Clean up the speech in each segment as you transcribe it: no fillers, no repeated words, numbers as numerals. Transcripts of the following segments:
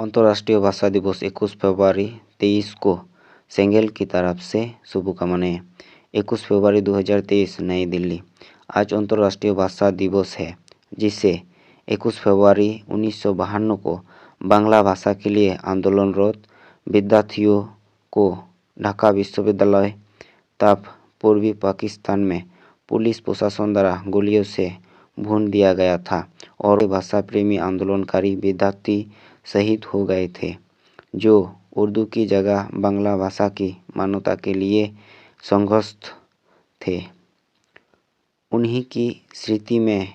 अंतर्राष्ट्रीय भाषा दिवस 21 फरवरी 23 को सेंगेल की तरफ से शुभकामनाएं। 21 फरवरी 2023 नई दिल्ली। आज अंतर्राष्ट्रीय भाषा दिवस है, जिसे 21 फरवरी 1952 को बांग्ला भाषा के लिए आंदोलनरत विद्यार्थियों को ढाका विश्वविद्यालय तब पूर्वी पाकिस्तान में पुलिस प्रशासन द्वारा गोलियों से भून दिया गया था और भाषा प्रेमी आंदोलनकारी विद्यार्थी शहीद हो गए थे, जो उर्दू की जगह बांग्ला भाषा की मान्यता के लिए संघर्ष थे। उन्हीं की स्मृति में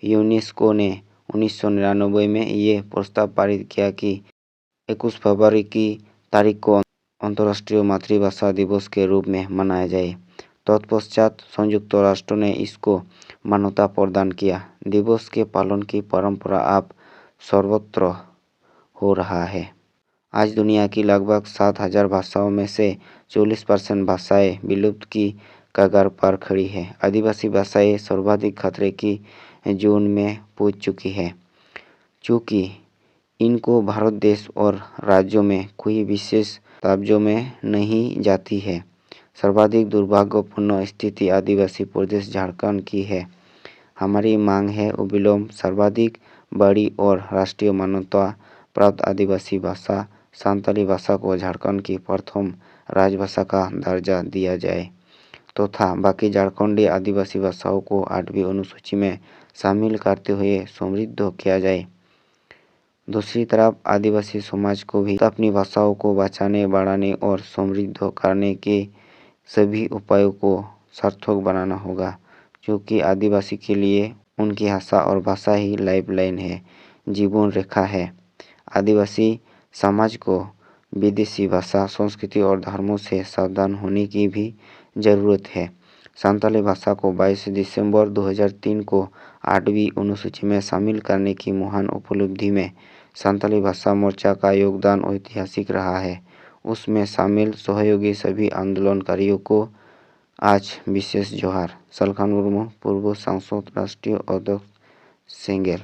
यूनेस्को ने 1999 में ये प्रस्ताव पारित किया कि 21 फरवरी की तारीख को अंतर्राष्ट्रीय मातृभाषा दिवस के रूप में मनाया जाए। तत्पश्चात संयुक्त राष्ट्र ने इसको मान्यता प्रदान किया। दिवस के पालन की परंपरा अब सर्वत्र हो रहा है। आज दुनिया की लगभग 7,000 भाषाओं में से 40% भाषाएं विलुप्त की कगार पर खड़ी है। आदिवासी भाषाएं सर्वाधिक खतरे की जोन में पहुंच चुकी है, चूँकि इनको भारत देश और राज्यों में कोई विशेष तवज्जो में नहीं जाती है। सर्वाधिक दुर्भाग्यपूर्ण स्थिति आदिवासी प्रदेश झारखंड की है। हमारी मांग है अविलंब सर्वाधिक बड़ी और राष्ट्रीय मान्यता प्राप्त आदिवासी भाषा संताली भाषा को झारखंड की प्रथम राजभाषा का दर्जा दिया जाए तथा बाकी झारखंडी आदिवासी भाषाओं को 8वीं अनुसूची में शामिल करते हुए समृद्ध किया जाए। दूसरी तरफ आदिवासी समाज को भी अपनी भाषाओं को बचाने, बढ़ाने और समृद्ध करने के सभी उपायों को सार्थक बनाना होगा, क्योंकि आदिवासी के लिए उनकी भाषा और भाषा ही लाइफलाइन है, जीवन रेखा है। आदिवासी समाज को विदेशी भाषा, संस्कृति और धर्मों से सावधान होने की भी जरूरत है। संताली भाषा को 22 दिसंबर 2003 को 8वीं अनुसूची में शामिल करने की महान उपलब्धि में संताली भाषा मोर्चा का योगदान ऐतिहासिक रहा है। उसमें शामिल सहयोगी सभी आंदोलनकारियों को आज विशेष जोहार। सलखान मुर्मू, पूर्व सांसद, राष्ट्रीय अध्यक्ष, सेंगेल।